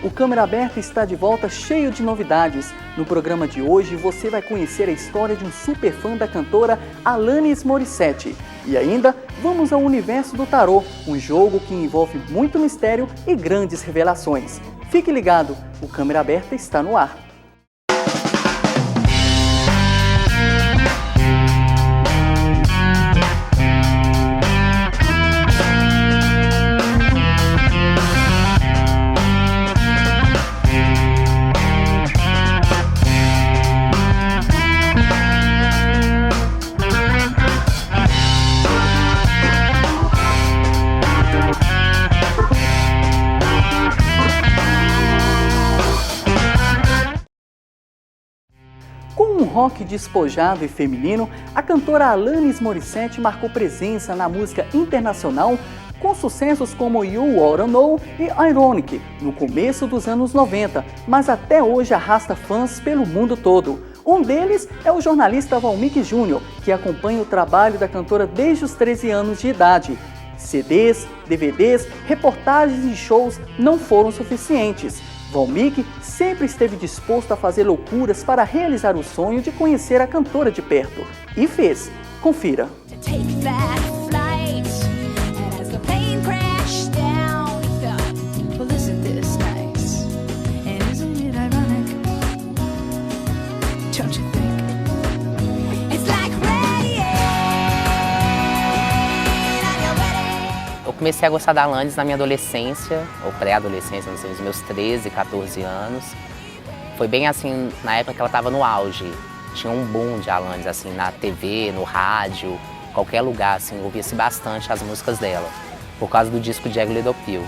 o Câmera Aberta está de volta cheio de novidades. No programa de hoje você vai conhecer a história de um super fã da cantora Alanis Morissette. E ainda vamos ao universo do tarô, um jogo que envolve muito mistério e grandes revelações. Fique ligado, o Câmera Aberta está no ar. Com um rock despojado e feminino, a cantora Alanis Morissette marcou presença na música internacional com sucessos como You Oughta Know e Ironic, no começo dos anos 90, mas até hoje arrasta fãs pelo mundo todo. Um deles é o jornalista Valmik Júnior, que acompanha o trabalho da cantora desde os 13 anos de idade. CDs, DVDs, reportagens e shows não foram suficientes. Valmik sempre esteve disposto a fazer loucuras para realizar o sonho de conhecer a cantora de perto. E fez. Confira. Eu comecei a gostar da Alanis na minha adolescência, ou pré-adolescência, não sei, nos meus 13, 14 anos. Foi bem assim, na época que ela estava no auge. Tinha um boom de Alanis, assim, na TV, no rádio, qualquer lugar, assim, ouvia-se bastante as músicas dela, por causa do disco Jagged Little Pill.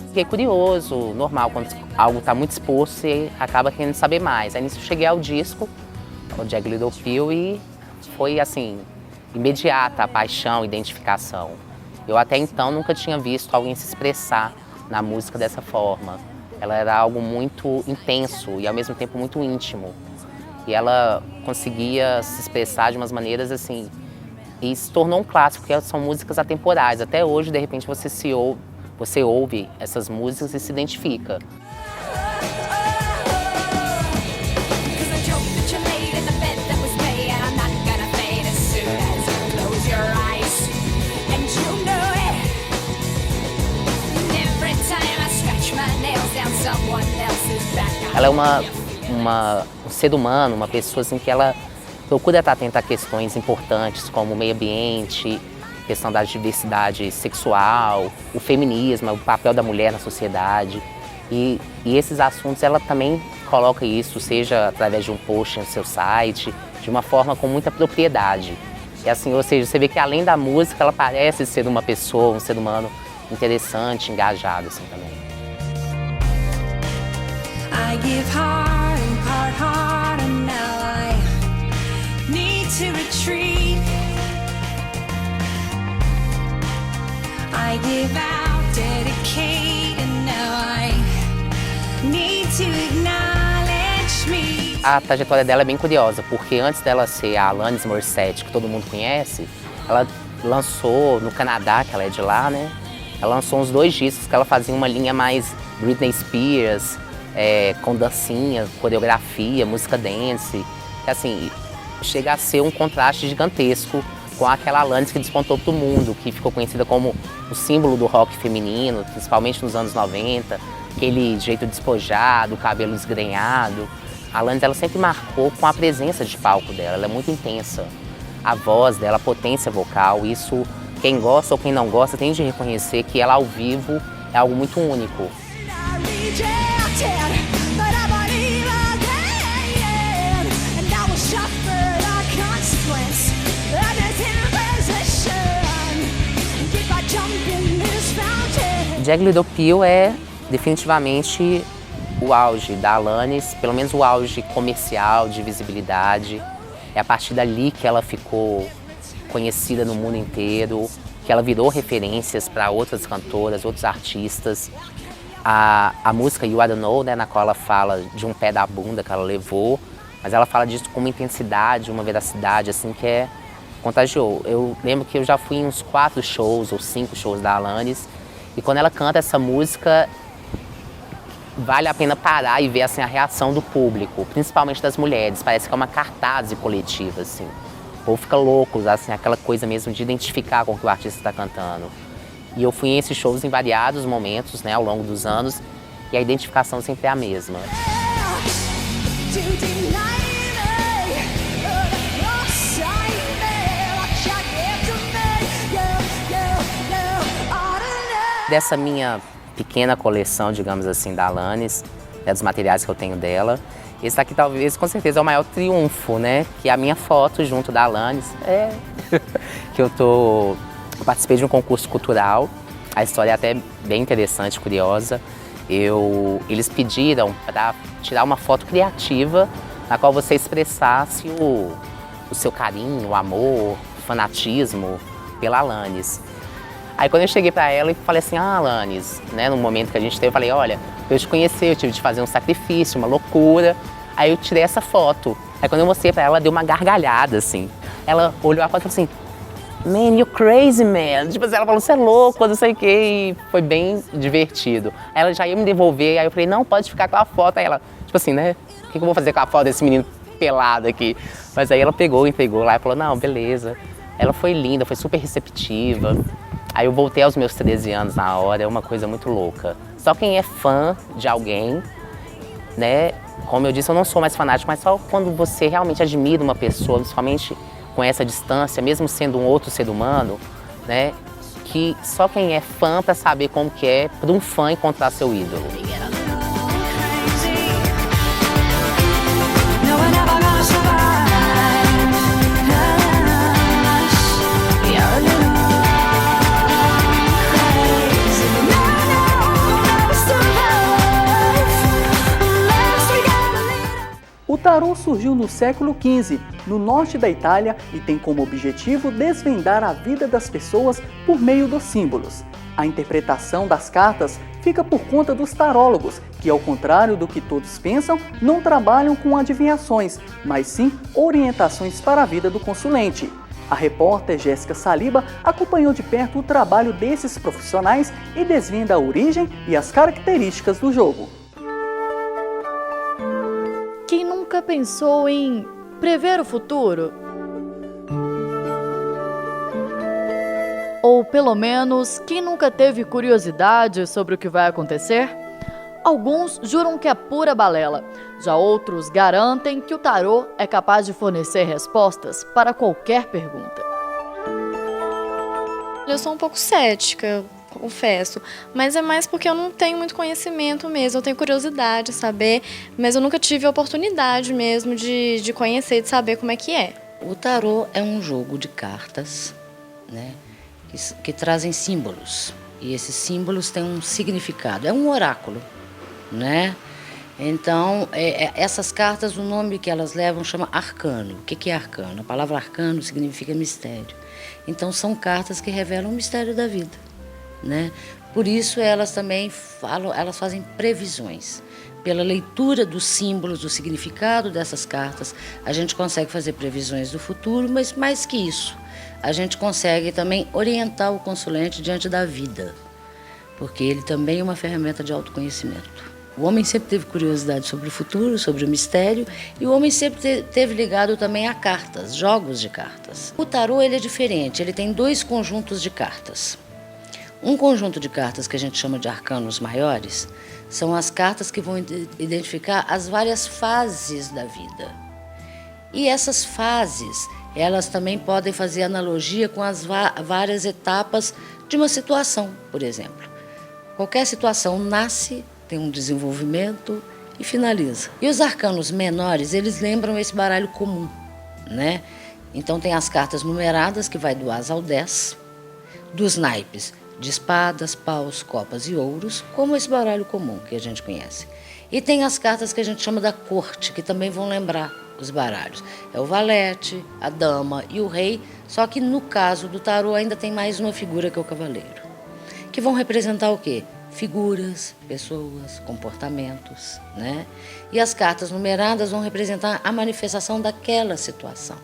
Fiquei curioso, normal, quando algo está muito exposto, você acaba querendo saber mais. Aí nisso eu cheguei ao disco, o Jagged Little Pill, e foi assim, imediata a paixão, identificação. Eu até então nunca tinha visto alguém se expressar na música dessa forma. Ela era algo muito intenso e ao mesmo tempo muito íntimo. E ela conseguia se expressar de umas maneiras assim, e se tornou um clássico, porque são músicas atemporais. Até hoje, de repente, você ouve essas músicas e se identifica. Ela é um ser humano, uma pessoa assim, que ela procura estar atenta a questões importantes como o meio ambiente, questão da diversidade sexual, o feminismo, o papel da mulher na sociedade. E esses assuntos ela também coloca isso, seja através de um post no seu site, de uma forma com muita propriedade. E assim, ou seja, você vê que além da música, ela parece ser uma pessoa, um ser humano interessante, engajado assim também. I give heart and now I need to retreat. I give out, dedicate, and now I need to acknowledge me. A trajetória dela é bem curiosa, porque antes dela ser a Alanis Morissette, que todo mundo conhece, ela lançou no Canadá, que ela é de lá, né? Ela lançou uns 2 discos que ela fazia uma linha mais Britney Spears, com dancinha, coreografia, música dance, que assim, chega a ser um contraste gigantesco com aquela Alanis que despontou para o mundo, que ficou conhecida como o símbolo do rock feminino, principalmente nos anos 90, aquele jeito despojado, cabelo desgrenhado. A Alanis, ela sempre marcou com a presença de palco dela, ela é muito intensa. A voz dela, a potência vocal, isso quem gosta ou quem não gosta tem de reconhecer que ela ao vivo é algo muito único. Jagged Little Pill é definitivamente o auge da Alanis, pelo menos o auge comercial, de visibilidade. É a partir dali que ela ficou conhecida no mundo inteiro. que ela virou referências para outras cantoras, outros artistas. A música You I Don't Know, né, na qual ela fala de um pé da bunda que ela levou, mas ela fala disso com uma intensidade, uma veracidade, assim, que contagiou. Eu lembro que eu já fui em uns 4 shows ou 5 shows da Alanis, e quando ela canta essa música, vale a pena parar e ver, assim, a reação do público, principalmente das mulheres. Parece que é uma cartaz coletiva, assim. O povo fica louco, assim, aquela coisa mesmo de identificar com o que o artista está cantando. E eu fui em esses shows em variados momentos, né, ao longo dos anos, e a identificação sempre é a mesma. Dessa minha pequena coleção, digamos assim, da Alanis, né, dos materiais que eu tenho dela, esse aqui talvez, com certeza, é o maior triunfo, né? Que é a minha foto junto da Alanis. Que eu participei de um concurso cultural, a história é até bem interessante, curiosa. Eles pediram para tirar uma foto criativa na qual você expressasse o seu carinho, o amor, o fanatismo pela Alanis. Aí quando eu cheguei pra ela e falei assim, Alanis, né, no momento que a gente teve, eu falei, olha, pra eu te conhecer, eu tive de fazer um sacrifício, uma loucura. Aí eu tirei essa foto. Aí quando eu mostrei pra ela, ela deu uma gargalhada, assim. Ela olhou a foto e falou assim, man, you're crazy, man. Tipo assim, ela falou, você é louco, não sei o quê, e foi bem divertido. Aí ela já ia me devolver, aí eu falei, não, pode ficar com a foto. Aí ela, tipo assim, né, o que eu vou fazer com a foto desse menino pelado aqui? Mas aí ela pegou, entregou lá e falou, não, beleza. Ela foi linda, foi super receptiva. Aí eu voltei aos meus 13 anos na hora, é uma coisa muito louca. Só quem é fã de alguém, né, como eu disse, eu não sou mais fanático, mas só quando você realmente admira uma pessoa, principalmente com essa distância, mesmo sendo um outro ser humano, né, que só quem é fã para saber como que é para um fã encontrar seu ídolo. O tarô surgiu no século XV, no norte da Itália, e tem como objetivo desvendar a vida das pessoas por meio dos símbolos. A interpretação das cartas fica por conta dos tarólogos, que, ao contrário do que todos pensam, não trabalham com adivinhações, mas sim orientações para a vida do consulente. A repórter Jéssica Saliba acompanhou de perto o trabalho desses profissionais e desvenda a origem e as características do jogo. Quem nunca pensou em prever o futuro? Ou pelo menos, quem nunca teve curiosidade sobre o que vai acontecer? Alguns juram que é pura balela, já outros garantem que o tarô é capaz de fornecer respostas para qualquer pergunta. Eu sou um pouco cética, confesso, mas é mais porque eu não tenho muito conhecimento mesmo, eu tenho curiosidade de saber, mas eu nunca tive a oportunidade mesmo de conhecer, de saber como é que é. O tarô é um jogo de cartas, né, que trazem símbolos, e esses símbolos têm um significado, é um oráculo, né? Então, essas cartas, o nome que elas levam chama arcano. O que é arcano? A palavra arcano significa mistério. Então, são cartas que revelam o mistério da vida, né? Por isso, elas também elas fazem previsões. Pela leitura dos símbolos, do significado dessas cartas, a gente consegue fazer previsões do futuro, mas mais que isso, a gente consegue também orientar o consulente diante da vida, porque ele também é uma ferramenta de autoconhecimento. O homem sempre teve curiosidade sobre o futuro, sobre o mistério, e o homem sempre teve ligado também a cartas, jogos de cartas. O tarô ele é diferente, ele tem 2 conjuntos de cartas. Um conjunto de cartas que a gente chama de arcanos maiores são as cartas que vão identificar as várias fases da vida. E essas fases, elas também podem fazer analogia com as várias etapas de uma situação, por exemplo. Qualquer situação nasce, tem um desenvolvimento e finaliza. E os arcanos menores, eles lembram esse baralho comum, né? Então tem as cartas numeradas, que vai do as ao 10, dos naipes de espadas, paus, copas e ouros, como esse baralho comum que a gente conhece. E tem as cartas que a gente chama da corte, que também vão lembrar os baralhos. É o valete, a dama e o rei, só que no caso do tarô ainda tem mais uma figura que é o cavaleiro, que vão representar o quê? Figuras, pessoas, comportamentos, né? E as cartas numeradas vão representar a manifestação daquela situação.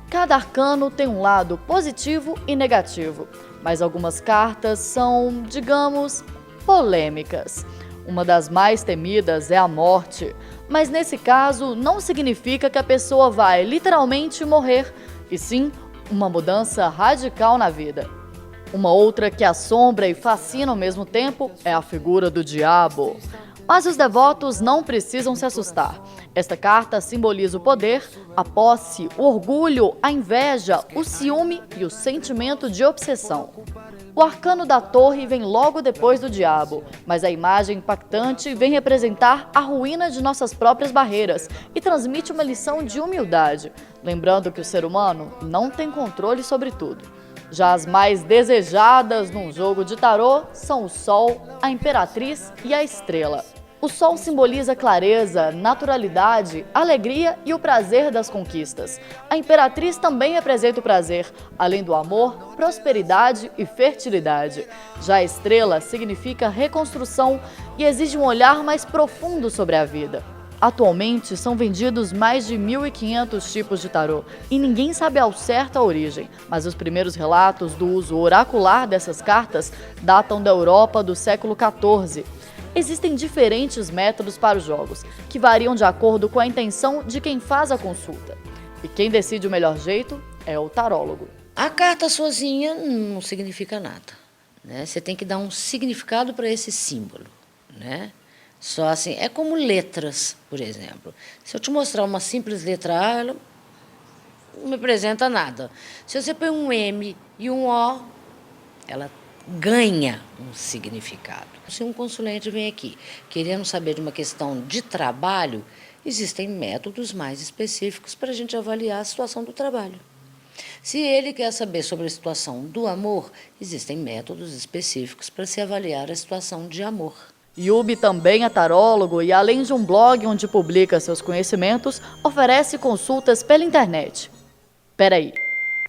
Cada arcano tem um lado positivo e negativo, mas algumas cartas são, digamos, polêmicas. Uma das mais temidas é a morte, mas nesse caso não significa que a pessoa vai literalmente morrer, e sim uma mudança radical na vida. Uma outra que assombra e fascina ao mesmo tempo é a figura do diabo. Mas os devotos não precisam se assustar. Esta carta simboliza o poder, a posse, o orgulho, a inveja, o ciúme e o sentimento de obsessão. O arcano da torre vem logo depois do diabo, mas a imagem impactante vem representar a ruína de nossas próprias barreiras e transmite uma lição de humildade, lembrando que o ser humano não tem controle sobre tudo. Já as mais desejadas num jogo de tarô são o Sol, a Imperatriz e a Estrela. O Sol simboliza clareza, naturalidade, alegria e o prazer das conquistas. A Imperatriz também representa o prazer, além do amor, prosperidade e fertilidade. Já a Estrela significa reconstrução e exige um olhar mais profundo sobre a vida. Atualmente, são vendidos mais de 1.500 tipos de tarô e ninguém sabe ao certo a origem, mas os primeiros relatos do uso oracular dessas cartas datam da Europa do século XIV. Existem diferentes métodos para os jogos, que variam de acordo com a intenção de quem faz a consulta. E quem decide o melhor jeito é o tarólogo. A carta sozinha não significa nada, né? Você tem que dar um significado para esse símbolo, né? Só assim, é como letras, por exemplo. Se eu te mostrar uma simples letra A, ela não representa nada. Se você põe um M e um O, ela ganha um significado. Se um consulente vem aqui querendo saber de uma questão de trabalho, existem métodos mais específicos para a gente avaliar a situação do trabalho. Se ele quer saber sobre a situação do amor, existem métodos específicos para se avaliar a situação de amor. Yubi também é tarólogo e, além de um blog onde publica seus conhecimentos, oferece consultas pela internet. Peraí,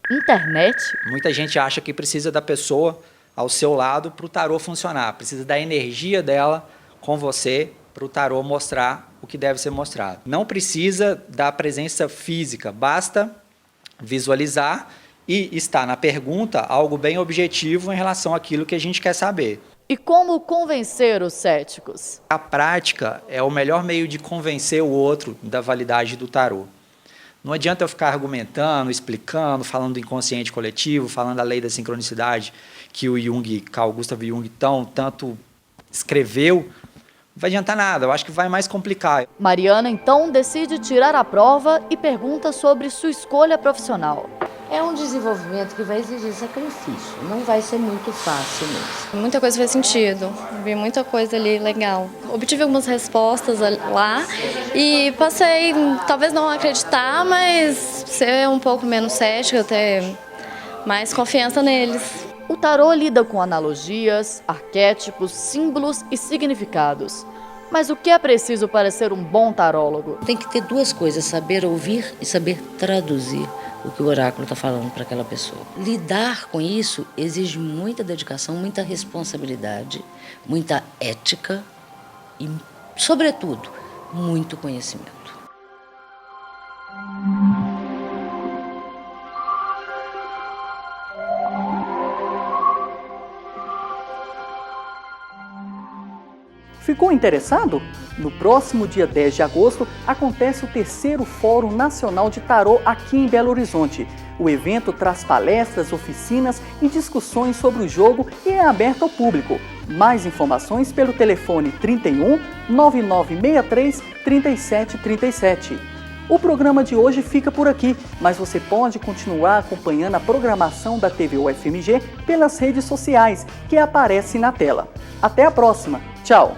internet? Muita gente acha que precisa da pessoa ao seu lado para o tarô funcionar. Precisa da energia dela com você para o tarô mostrar o que deve ser mostrado. Não precisa da presença física, basta visualizar e estar na pergunta algo bem objetivo em relação àquilo que a gente quer saber. E como convencer os céticos? A prática é o melhor meio de convencer o outro da validade do tarô. Não adianta eu ficar argumentando, explicando, falando do inconsciente coletivo, falando da lei da sincronicidade que o Carl Gustav Jung tanto escreveu. Não vai adiantar nada, eu acho que vai mais complicar. Mariana, então, decide tirar a prova e pergunta sobre sua escolha profissional. É um desenvolvimento que vai exigir sacrifício, não vai ser muito fácil mesmo. Muita coisa fez sentido, vi muita coisa ali legal. Obtive algumas respostas lá e passei, talvez não acreditar, mas ser um pouco menos cética, ter mais confiança neles. O tarô lida com analogias, arquétipos, símbolos e significados. Mas o que é preciso para ser um bom tarólogo? Tem que ter duas coisas, saber ouvir e saber traduzir o que o oráculo está falando para aquela pessoa. Lidar com isso exige muita dedicação, muita responsabilidade, muita ética e, sobretudo, muito conhecimento. Ficou interessado? No próximo dia 10 de agosto acontece o 3º Fórum Nacional de Tarô aqui em Belo Horizonte. O evento traz palestras, oficinas e discussões sobre o jogo e é aberto ao público. Mais informações pelo telefone 31 9963 3737. O programa de hoje fica por aqui, mas você pode continuar acompanhando a programação da TV UFMG pelas redes sociais que aparecem na tela. Até a próxima. Tchau!